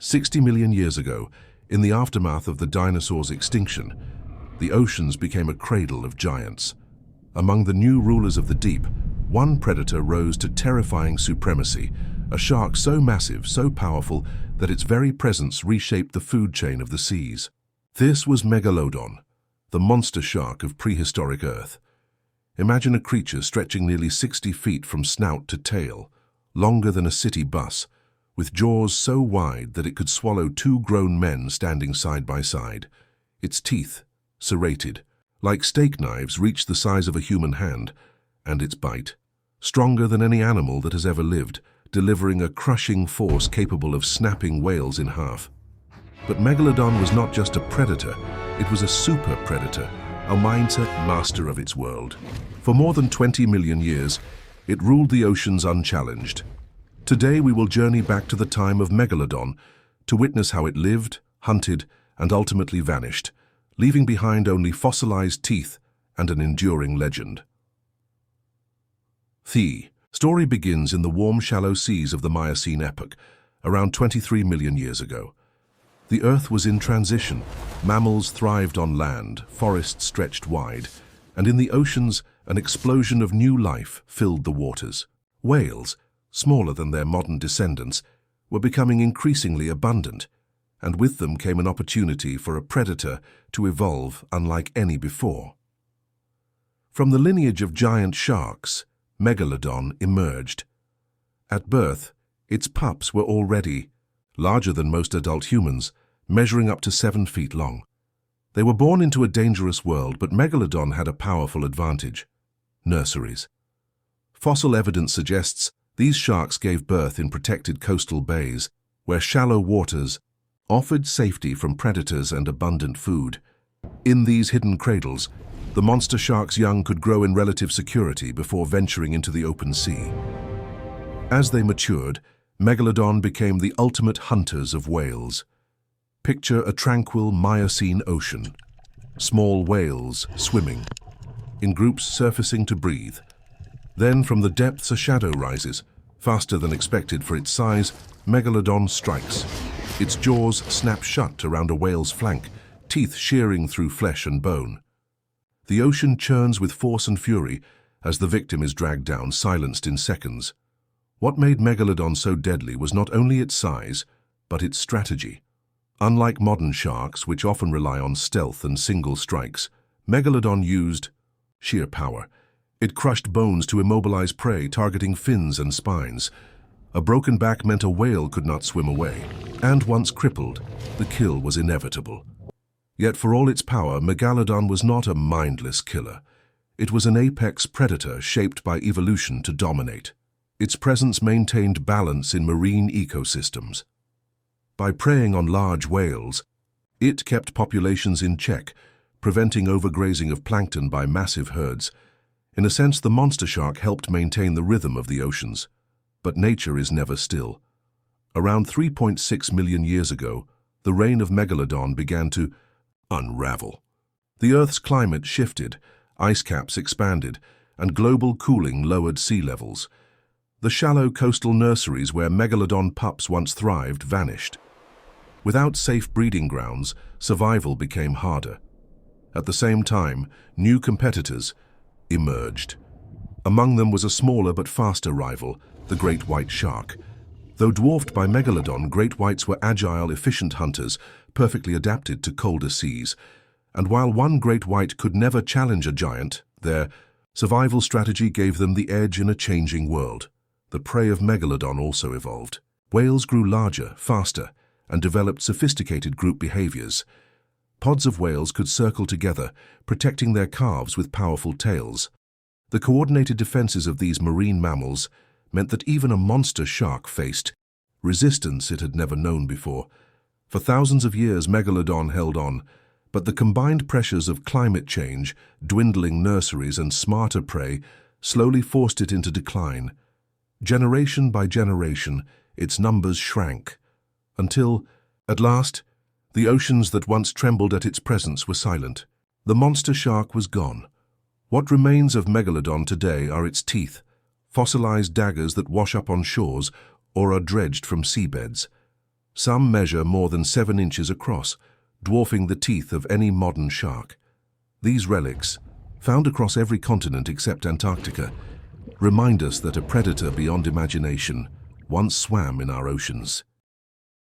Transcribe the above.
60 million years ago, in the aftermath of the dinosaurs' extinction, the oceans became a cradle of giants. Among the new rulers of the deep, one predator rose to terrifying supremacy, a shark so massive, so powerful, that its very presence reshaped the food chain of the seas. This was Megalodon, the monster shark of prehistoric Earth. Imagine a creature stretching nearly 60 feet from snout to tail, longer than a city bus, with jaws so wide that it could swallow two grown men standing side by side. Its teeth, serrated, like steak knives, reached the size of a human hand, and its bite, stronger than any animal that has ever lived, delivering a crushing force capable of snapping whales in half. But Megalodon was not just a predator, it was a super predator, a mindset master of its world. For more than 20 million years, it ruled the oceans unchallenged. Today we will journey back to the time of Megalodon to witness how it lived, hunted, and ultimately vanished, leaving behind only fossilized teeth and an enduring legend. The story begins in the warm, shallow seas of the Miocene epoch, around 23 million years ago. The Earth was in transition. Mammals thrived on land, forests stretched wide, and in the oceans, an explosion of new life filled the waters. Whales, smaller than their modern descendants, were becoming increasingly abundant, and with them came an opportunity for a predator to evolve unlike any before. From the lineage of giant sharks, Megalodon emerged. At birth, its pups were already larger than most adult humans, measuring up to 7 feet long. They were born into a dangerous world, but Megalodon had a powerful advantage: nurseries. Fossil evidence suggests these sharks gave birth in protected coastal bays, where shallow waters offered safety from predators and abundant food. In these hidden cradles, the monster shark's young could grow in relative security before venturing into the open sea. As they matured, Megalodon became the ultimate hunters of whales. Picture a tranquil Miocene ocean, small whales swimming, in groups surfacing to breathe. Then from the depths a shadow rises. Faster than expected for its size, Megalodon strikes. Its jaws snap shut around a whale's flank, teeth shearing through flesh and bone. The ocean churns with force and fury as the victim is dragged down, silenced in seconds. What made Megalodon so deadly was not only its size, but its strategy. Unlike modern sharks, which often rely on stealth and single strikes, Megalodon used sheer power. It crushed bones to immobilize prey, targeting fins and spines. A broken back meant a whale could not swim away, and once crippled, the kill was inevitable. Yet for all its power, Megalodon was not a mindless killer. It was an apex predator shaped by evolution to dominate. Its presence maintained balance in marine ecosystems. By preying on large whales, it kept populations in check, preventing overgrazing of plankton by massive herds. In a sense, the monster shark helped maintain the rhythm of the oceans. But nature is never still. Around 3.6 million years ago, the reign of Megalodon began to unravel. The Earth's climate shifted, ice caps expanded, and global cooling lowered sea levels. The shallow coastal nurseries where Megalodon pups once thrived vanished. Without safe breeding grounds, survival became harder. At the same time, new competitors emerged. Among them was a smaller but faster rival, the great white shark. Though dwarfed by Megalodon, great whites were agile, efficient hunters, perfectly adapted to colder seas. And while one great white could never challenge a giant, their survival strategy gave them the edge in a changing world. The prey of Megalodon also evolved. Whales grew larger, faster, and developed sophisticated group behaviors. Pods of whales could circle together, protecting their calves with powerful tails. The coordinated defenses of these marine mammals meant that even a monster shark faced resistance it had never known before. For thousands of years, Megalodon held on, but the combined pressures of climate change, dwindling nurseries, and smarter prey slowly forced it into decline. Generation by generation, its numbers shrank, until, at last, the oceans that once trembled at its presence were silent. The monster shark was gone. What remains of Megalodon today are its teeth, fossilized daggers that wash up on shores or are dredged from seabeds. Some measure more than 7 inches across, dwarfing the teeth of any modern shark. These relics, found across every continent except Antarctica, remind us that a predator beyond imagination once swam in our oceans.